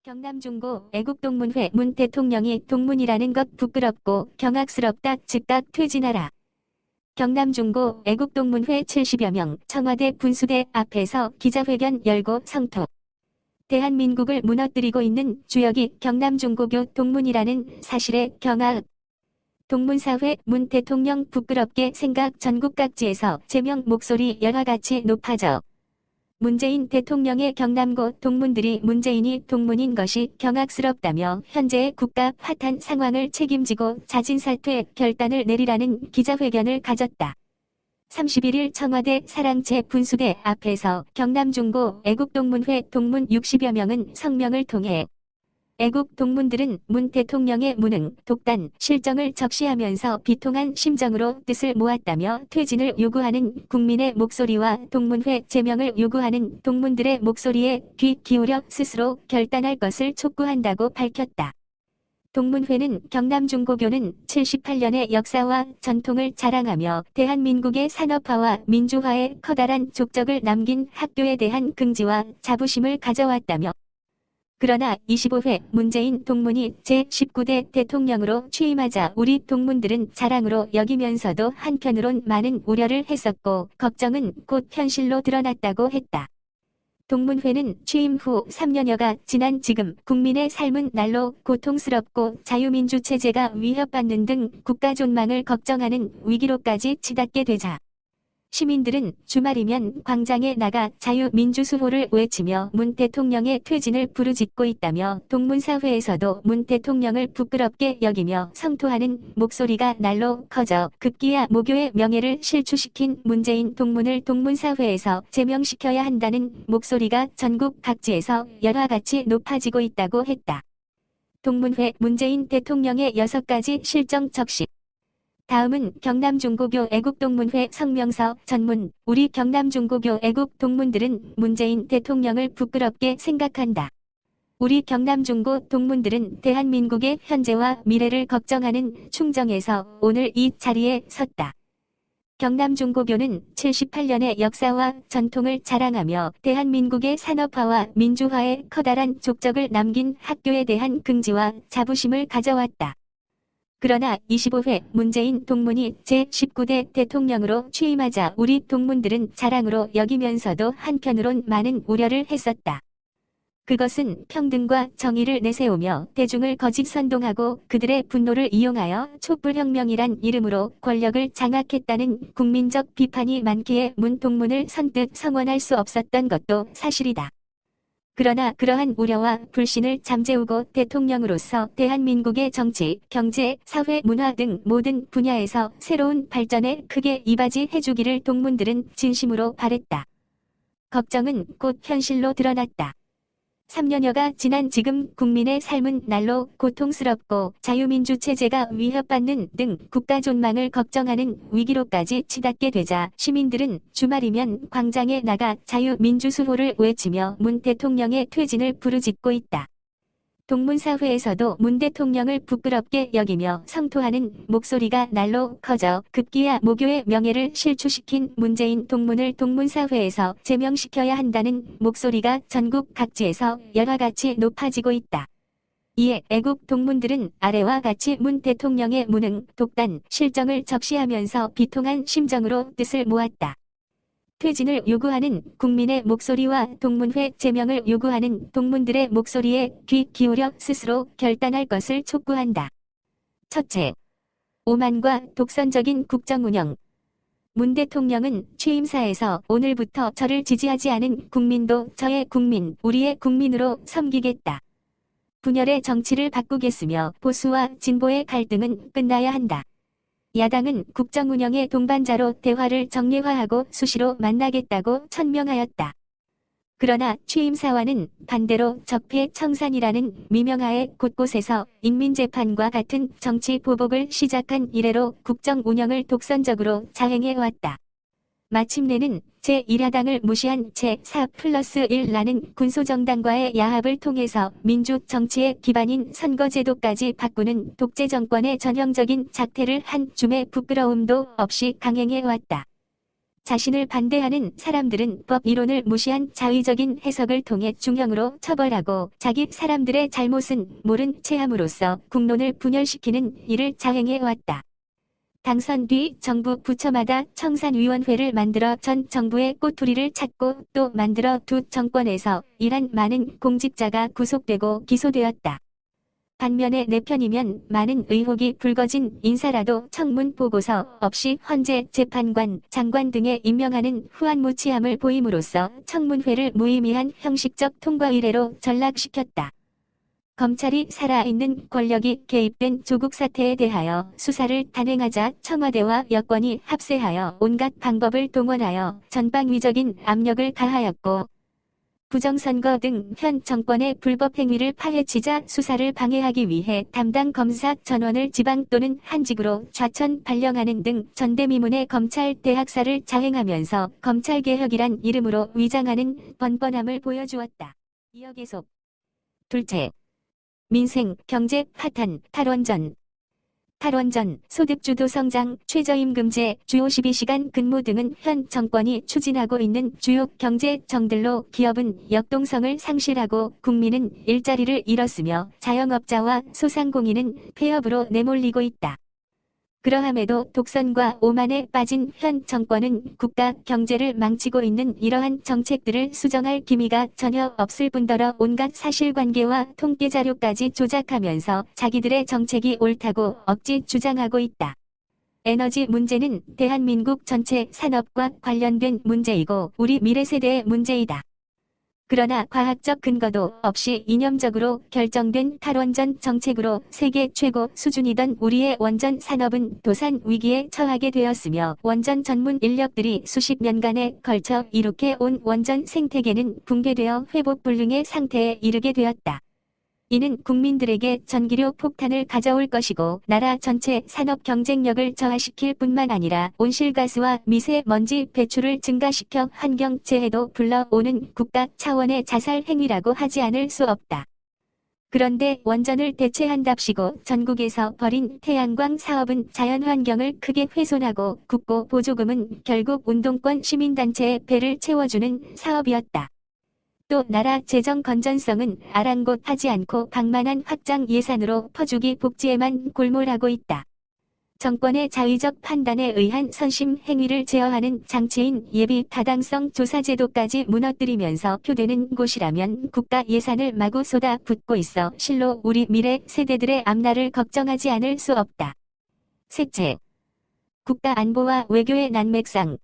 경남중고 애국동문회 문 대통령이 동문이라는 것 부끄럽고 경악스럽다. 즉각 퇴진하라. 경남중고 애국동문회 70여 명 청와대 분수대 앞에서 기자회견 열고 성토. 대한민국을 무너뜨리고 있는 주역이 경남중고교 동문이라는 사실에 경악. 동문사회 문 대통령 부끄럽게 생각. 전국 각지에서 제명 목소리 열화같이 높아져 문재인 대통령의 경남고 동문들이 문재인이 동문인 것이 경악스럽다며 현재의 국가 파탄 상황을 책임지고 자진사퇴 결단을 내리라는 기자회견을 가졌다. 31일 청와대 사랑채 분수대 앞에서 경남중고 애국동문회 동문 60여 명은 성명을 통해 애국 동문들은 문 대통령의 무능, 독단, 실정을 적시하면서 비통한 심정으로 뜻을 모았다며 퇴진을 요구하는 국민의 목소리와 동문회 제명을 요구하는 동문들의 목소리에 귀 기울여 스스로 결단할 것을 촉구한다고 밝혔다. 동문회는 경남중고교는 78년의 역사와 전통을 자랑하며 대한민국의 산업화와 민주화에 커다란 족적을 남긴 학교에 대한 긍지와 자부심을 가져왔다며 그러나 25회 문재인 동문이 제19대 대통령으로 취임하자 우리 동문들은 자랑으로 여기면서도 한편으론 많은 우려를 했었고 걱정은 곧 현실로 드러났다고 했다. 동문회는 취임 후 3년여가 지난 지금 국민의 삶은 날로 고통스럽고 자유민주체제가 위협받는 등 국가존망을 걱정하는 위기로까지 치닫게 되자 시민들은 주말이면 광장에 나가 자유민주수호를 외치며 문 대통령의 퇴진을 부르짖고 있다며 동문사회에서도 문 대통령을 부끄럽게 여기며 성토하는 목소리가 날로 커져 급기야 모교의 명예를 실추시킨 문재인 동문을 동문사회에서 제명시켜야 한다는 목소리가 전국 각지에서 열화같이 높아지고 있다고 했다. 동문회 문재인 대통령의 6가지 실정 적시. 다음은 경남중고교 애국동문회 성명서 전문. 우리 경남중고교 애국동문들은 문재인 대통령을 부끄럽게 생각한다. 우리 경남중고 동문들은 대한민국의 현재와 미래를 걱정하는 충정에서 오늘 이 자리에 섰다. 경남중고교는 78년의 역사와 전통을 자랑하며 대한민국의 산업화와 민주화에 커다란 족적을 남긴 학교에 대한 긍지와 자부심을 가져왔다. 그러나 25회 문재인 동문이 제19대 대통령으로 취임하자 우리 동문들은 자랑으로 여기면서도 한편으론 많은 우려를 했었다. 그것은 평등과 정의를 내세우며 대중을 거짓 선동하고 그들의 분노를 이용하여 촛불혁명이란 이름으로 권력을 장악했다는 국민적 비판이 많기에 문 동문을 선뜻 성원할 수 없었던 것도 사실이다. 그러나 그러한 우려와 불신을 잠재우고 대통령으로서 대한민국의 정치, 경제, 사회, 문화 등 모든 분야에서 새로운 발전에 크게 이바지해주기를 동문들은 진심으로 바랬다. 걱정은 곧 현실로 드러났다. 3년여가 지난 지금 국민의 삶은 날로 고통스럽고 자유민주체제가 위협받는 등 국가존망을 걱정하는 위기로까지 치닫게 되자 시민들은 주말이면 광장에 나가 자유민주수호를 외치며 문 대통령의 퇴진을 부르짖고 있다. 동문사회에서도 문 대통령을 부끄럽게 여기며 성토하는 목소리가 날로 커져 급기야 모교의 명예를 실추시킨 문재인 동문을 동문사회에서 제명시켜야 한다는 목소리가 전국 각지에서 열화같이 높아지고 있다. 이에 애국 동문들은 아래와 같이 문 대통령의 무능, 독단, 실정을 적시하면서 비통한 심정으로 뜻을 모았다. 퇴진을 요구하는 국민의 목소리와 동문회 제명을 요구하는 동문들의 목소리에 귀 기울여 스스로 결단할 것을 촉구한다. 첫째, 오만과 독선적인 국정운영. 문 대통령은 취임사에서 오늘부터 저를 지지하지 않은 국민도 저의 국민, 우리의 국민으로 섬기겠다. 분열의 정치를 바꾸겠으며 보수와 진보의 갈등은 끝나야 한다. 야당은 국정운영의 동반자로 대화를 정례화하고 수시로 만나겠다고 천명하였다. 그러나 취임사와는 반대로 적폐청산이라는 미명하에 곳곳에서 인민재판과 같은 정치 보복을 시작한 이래로 국정운영을 독선적으로 자행해왔다. 마침내는 제1야당을 무시한 제4+1라는 군소정당과의 야합을 통해서 민주정치의 기반인 선거제도까지 바꾸는 독재정권의 전형적인 작태를 한 줌의 부끄러움도 없이 강행해왔다. 자신을 반대하는 사람들은 법 이론을 무시한 자의적인 해석을 통해 중형으로 처벌하고 자기 사람들의 잘못은 모른 채 함으로써 국론을 분열시키는 일을 자행해 왔다. 당선 뒤 정부 부처마다 청산위원회를 만들어 전 정부의 꼬투리를 찾고 또 만들어 두 정권에서 일한 많은 공직자가 구속되고 기소되었다. 반면에 내 편이면 많은 의혹이 불거진 인사라도 청문 보고서 없이 헌재 재판관, 장관 등에 임명하는 후한무치함을 보임으로써 청문회를 무의미한 형식적 통과 의례로 전락시켰다. 검찰이 살아있는 권력이 개입된 조국 사태에 대하여 수사를 단행하자 청와대와 여권이 합세하여 온갖 방법을 동원하여 전방위적인 압력을 가하였고 부정선거 등 현 정권의 불법 행위를 파헤치자 수사를 방해하기 위해 담당 검사 전원을 지방 또는 한직으로 좌천 발령하는 등 전대미문의 검찰 대학살을 자행하면서 검찰개혁이란 이름으로 위장하는 번번함을 보여주었다. 이어 계속. 둘째. 민생, 경제 파탄, 탈원전. 탈원전, 소득주도 성장, 최저임금제, 주 52시간 근무 등은 현 정권이 추진하고 있는 주요 경제정들로 기업은 역동성을 상실하고 국민은 일자리를 잃었으며 자영업자와 소상공인은 폐업으로 내몰리고 있다. 그러함에도 독선과 오만에 빠진 현 정권은 국가 경제를 망치고 있는 이러한 정책들을 수정할 기미가 전혀 없을 뿐더러 온갖 사실관계와 통계자료까지 조작하면서 자기들의 정책이 옳다고 억지 주장하고 있다. 에너지 문제는 대한민국 전체 산업과 관련된 문제이고 우리 미래세대의 문제이다. 그러나 과학적 근거도 없이 이념적으로 결정된 탈원전 정책으로 세계 최고 수준이던 우리의 원전 산업은 도산 위기에 처하게 되었으며 원전 전문 인력들이 수십 년간에 걸쳐 이룩해 온 원전 생태계는 붕괴되어 회복불능의 상태에 이르게 되었다. 이는 국민들에게 전기료 폭탄을 가져올 것이고 나라 전체 산업 경쟁력을 저하시킬 뿐만 아니라 온실가스와 미세먼지 배출을 증가시켜 환경재해도 불러오는 국가 차원의 자살 행위라고 하지 않을 수 없다. 그런데 원전을 대체한답시고 전국에서 벌인 태양광 사업은 자연환경을 크게 훼손하고 국고 보조금은 결국 운동권 시민단체의 배를 채워주는 사업이었다. 또 나라 재정 건전성은 아랑곳하지 않고 방만한 확장 예산으로 퍼주기 복지에만 골몰하고 있다. 정권의 자의적 판단에 의한 선심 행위를 제어하는 장치인 예비 타당성 조사 제도까지 무너뜨리면서 표되는 곳이라면 국가 예산을 마구 쏟아붓고 있어 실로 우리 미래 세대들의 앞날을 걱정하지 않을 수 없다. 셋째, 국가 안보와 외교의 난맥상.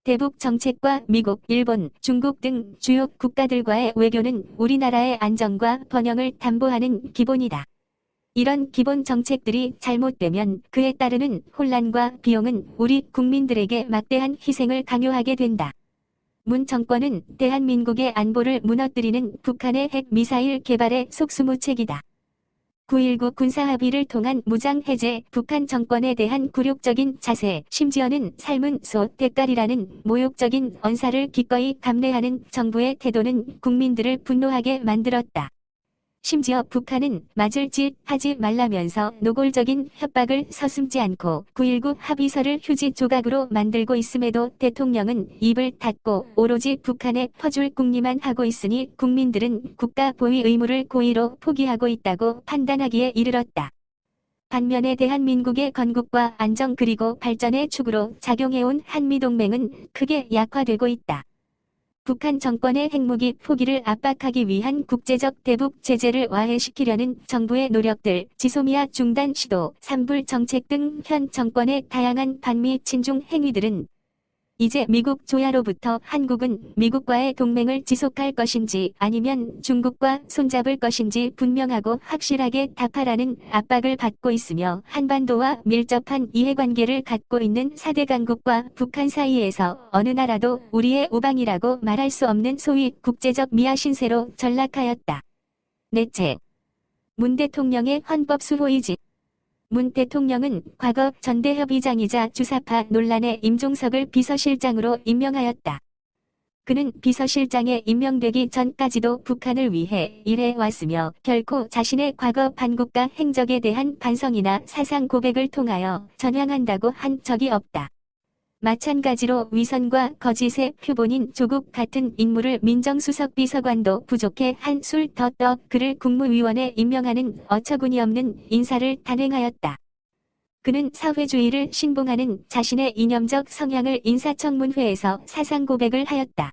대북 정책과 미국, 일본, 중국 등 주요 국가들과의 외교는 우리나라의 안정과 번영을 담보하는 기본이다. 이런 기본 정책들이 잘못되면 그에 따르는 혼란과 비용은 우리 국민들에게 막대한 희생을 강요하게 된다. 문 정권은 대한민국의 안보를 무너뜨리는 북한의 핵 미사일 개발에 속수무책이다. 9.19 군사합의를 통한 무장해제, 북한 정권에 대한 굴욕적인 자세, 심지어는 삶은 소 대가리라는 모욕적인 언사를 기꺼이 감내하는 정부의 태도는 국민들을 분노하게 만들었다. 심지어 북한은 맞을 짓 하지 말라면서 노골적인 협박을 서슴지 않고 9.19 합의서를 휴지 조각으로 만들고 있음에도 대통령은 입을 닫고 오로지 북한에 퍼줄 궁리만 하고 있으니 국민들은 국가 보위 의무를 고의로 포기하고 있다고 판단하기에 이르렀다. 반면에 대한민국의 건국과 안정 그리고 발전의 축으로 작용해온 한미동맹은 크게 약화되고 있다. 북한 정권의 핵무기 포기를 압박하기 위한 국제적 대북 제재를 와해시키려는 정부의 노력들, 지소미아 중단 시도, 산불 정책 등 현 정권의 다양한 반미 친중 행위들은 이제 미국 조야로부터 한국은 미국과의 동맹을 지속할 것인지 아니면 중국과 손잡을 것인지 분명하고 확실하게 답하라는 압박을 받고 있으며 한반도와 밀접한 이해관계를 갖고 있는 4대 강국과 북한 사이에서 어느 나라도 우리의 우방이라고 말할 수 없는 소위 국제적 미아 신세로 전락하였다. 넷째, 문 대통령의 헌법 수호의지. 문 대통령은 과거 전대협의장이자 주사파 논란의 임종석을 비서실장으로 임명하였다. 그는 비서실장에 임명되기 전까지도 북한을 위해 일해왔으며 결코 자신의 과거 반국가 행적에 대한 반성이나 사상 고백을 통하여 전향한다고 한 적이 없다. 마찬가지로 위선과 거짓의 표본인 조국 같은 인물을 민정수석 비서관도 부족해 한술 더 떠 그를 국무위원에 임명하는 어처구니 없는 인사를 단행하였다. 그는 사회주의를 신봉하는 자신의 이념적 성향을 인사청문회에서 사상 고백을 하였다.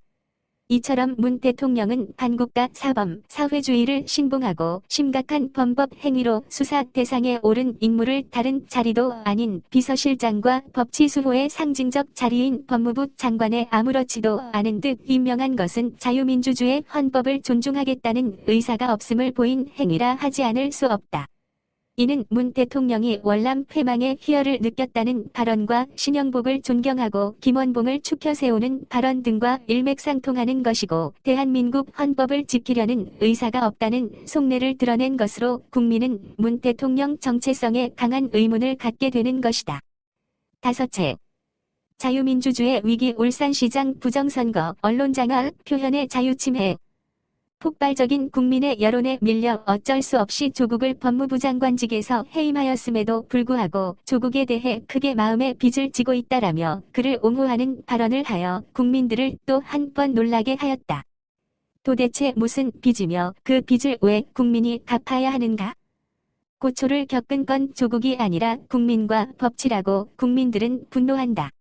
이처럼 문 대통령은 반국가 사범, 사회주의를 신봉하고 심각한 범법 행위로 수사 대상에 오른 인물을 다른 자리도 아닌 비서실장과 법치수호의 상징적 자리인 법무부 장관에 아무렇지도 않은 듯 임명한 것은 자유민주주의 헌법을 존중하겠다는 의사가 없음을 보인 행위라 하지 않을 수 없다. 이는 문 대통령이 월남 폐망의 희열을 느꼈다는 발언과 신영복을 존경하고 김원봉을 추켜 세우는 발언 등과 일맥상통하는 것이고 대한민국 헌법을 지키려는 의사가 없다는 속내를 드러낸 것으로 국민은 문 대통령 정체성에 강한 의문을 갖게 되는 것이다. 다섯째, 자유민주주의 위기 울산시장 부정선거 언론장악 표현의 자유침해 폭발적인 국민의 여론에 밀려 어쩔 수 없이 조국을 법무부 장관직에서 해임하였음에도 불구하고 조국에 대해 크게 마음의 빚을 지고 있다라며 그를 옹호하는 발언을 하여 국민들을 또 한 번 놀라게 하였다. 도대체 무슨 빚이며 그 빚을 왜 국민이 갚아야 하는가? 고초를 겪은 건 조국이 아니라 국민과 법치라고 국민들은 분노한다.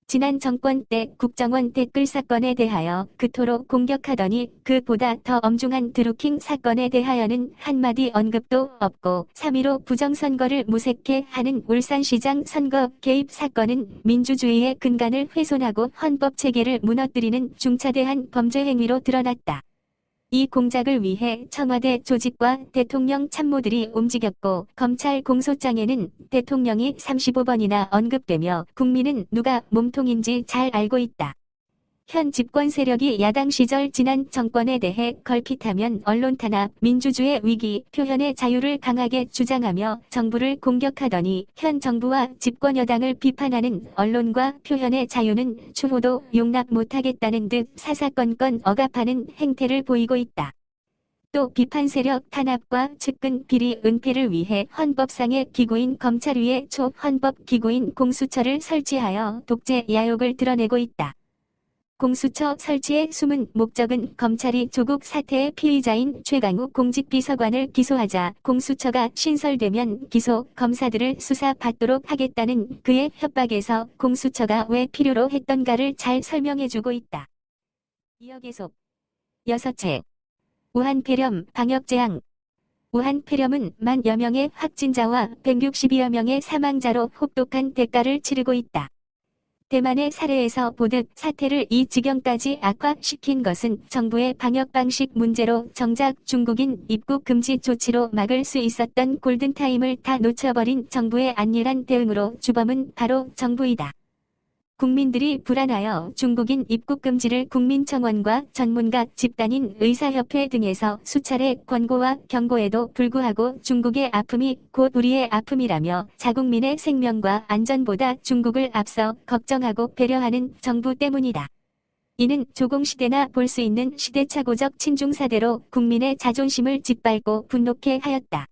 지난 정권 때 국정원 댓글 사건에 대하여 그토록 공격하더니 그보다 더 엄중한 드루킹 사건에 대하여는 한마디 언급도 없고 3.15 부정선거를 무색해 하는 울산시장 선거 개입 사건은 민주주의의 근간을 훼손하고 헌법체계를 무너뜨리는 중차대한 범죄 행위로 드러났다. 이 공작을 위해 청와대 조직과 대통령 참모들이 움직였고 검찰 공소장에는 대통령이 35번이나 언급되며 국민은 누가 몸통인지 잘 알고 있다. 현 집권 세력이 야당 시절 지난 정권에 대해 걸핏하면 언론 탄압, 민주주의 위기, 표현의 자유를 강하게 주장하며 정부를 공격하더니 현 정부와 집권 여당을 비판하는 언론과 표현의 자유는 추호도 용납 못하겠다는 듯 사사건건 억압하는 행태를 보이고 있다. 또 비판 세력 탄압과 측근 비리 은폐를 위해 헌법상의 기구인 검찰 위에 초헌법 기구인 공수처를 설치하여 독재 야욕을 드러내고 있다. 공수처 설치의 숨은 목적은 검찰이 조국 사태의 피의자인 최강욱 공직비서관을 기소하자 공수처가 신설되면 기소 검사들을 수사받도록 하겠다는 그의 협박에서 공수처가 왜 필요로 했던가를 잘 설명해주고 있다. 이어 계속. 여섯째. 우한 폐렴 방역 재앙. 우한 폐렴은 10,000여 명의 확진자와 162여 명의 사망자로 혹독한 대가를 치르고 있다. 대만의 사례에서 보듯 사태를 이 지경까지 악화시킨 것은 정부의 방역 방식 문제로 정작 중국인 입국 금지 조치로 막을 수 있었던 골든타임을 다 놓쳐버린 정부의 안일한 대응으로 주범은 바로 정부이다. 국민들이 불안하여 중국인 입국 금지를 국민청원과 전문가 집단인 의사협회 등에서 수차례 권고와 경고에도 불구하고 중국의 아픔이 곧 우리의 아픔이라며 자국민의 생명과 안전보다 중국을 앞서 걱정하고 배려하는 정부 때문이다. 이는 조공시대나 볼 수 있는 시대착오적 친중사대로 국민의 자존심을 짓밟고 분노케 하였다.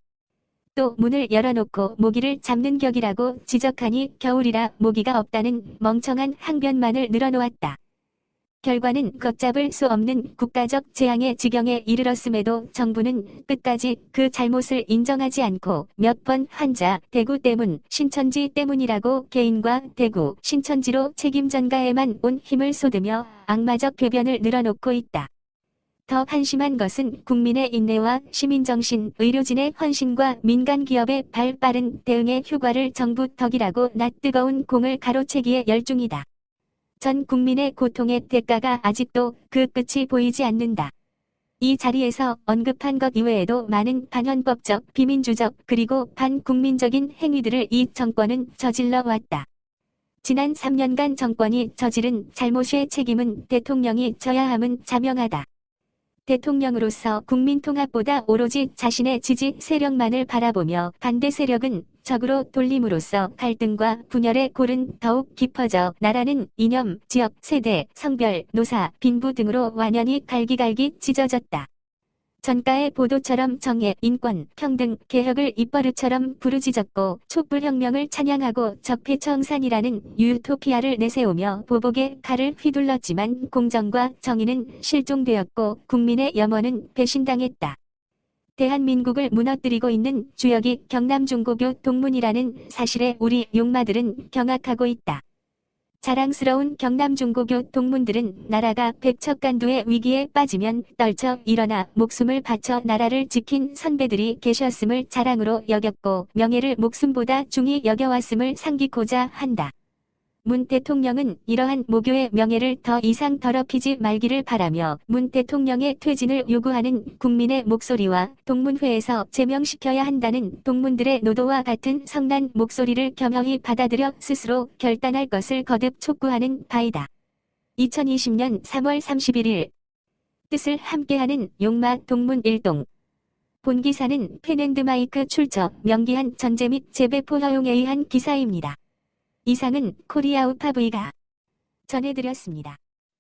또 문을 열어놓고 모기를 잡는 격이라고 지적하니 겨울이라 모기가 없다는 멍청한 항변만을 늘어놓았다. 결과는 걷잡을 수 없는 국가적 재앙의 지경에 이르렀음에도 정부는 끝까지 그 잘못을 인정하지 않고 몇 번 환자, 대구 때문, 신천지 때문이라고 개인과 대구, 신천지로 책임 전가에만 온 힘을 쏟으며 악마적 궤변을 늘어놓고 있다. 더 한심한 것은 국민의 인내와 시민정신, 의료진의 헌신과 민간기업의 발빠른 대응의 효과를 정부 덕이라고 낯뜨거운 공을 가로채기에 열중이다. 전 국민의 고통의 대가가 아직도 그 끝이 보이지 않는다. 이 자리에서 언급한 것 이외에도 많은 반헌법적, 비민주적 그리고 반국민적인 행위들을 이 정권은 저질러 왔다. 지난 3년간 정권이 저지른 잘못의 책임은 대통령이 져야 함은 자명하다. 대통령으로서 국민통합보다 오로지 자신의 지지 세력만을 바라보며 반대 세력은 적으로 돌림으로써 갈등과 분열의 골은 더욱 깊어져 나라는 이념, 지역, 세대, 성별, 노사, 빈부 등으로 완연히 갈기갈기 찢어졌다. 전가의 보도처럼 정의, 인권, 평등, 개혁을 입버릇처럼 부르짖었고 촛불혁명을 찬양하고 적폐청산이라는 유토피아를 내세우며 보복의 칼을 휘둘렀지만 공정과 정의는 실종되었고 국민의 염원은 배신당했다. 대한민국을 무너뜨리고 있는 주역이 경남중고교 동문이라는 사실에 우리 용마들은 경악하고 있다. 자랑스러운 경남중고교 동문들은 나라가 백척간두의 위기에 빠지면 떨쳐 일어나 목숨을 바쳐 나라를 지킨 선배들이 계셨음을 자랑으로 여겼고 명예를 목숨보다 중히 여겨왔음을 상기코자 한다. 문 대통령은 이러한 모교의 명예를 더 이상 더럽히지 말기를 바라며 문 대통령의 퇴진을 요구하는 국민의 목소리와 동문회에서 제명시켜야 한다는 동문들의 노도와 같은 성난 목소리를 겸허히 받아들여 스스로 결단할 것을 거듭 촉구하는 바이다. 2020년 3월 31일 뜻을 함께하는 용마 동문 일동. 본 기사는 펜앤드마이크 출처 명기한 전제 및 재배포 허용에 의한 기사입니다. 이상은 코리아우파브이가 전해드렸습니다.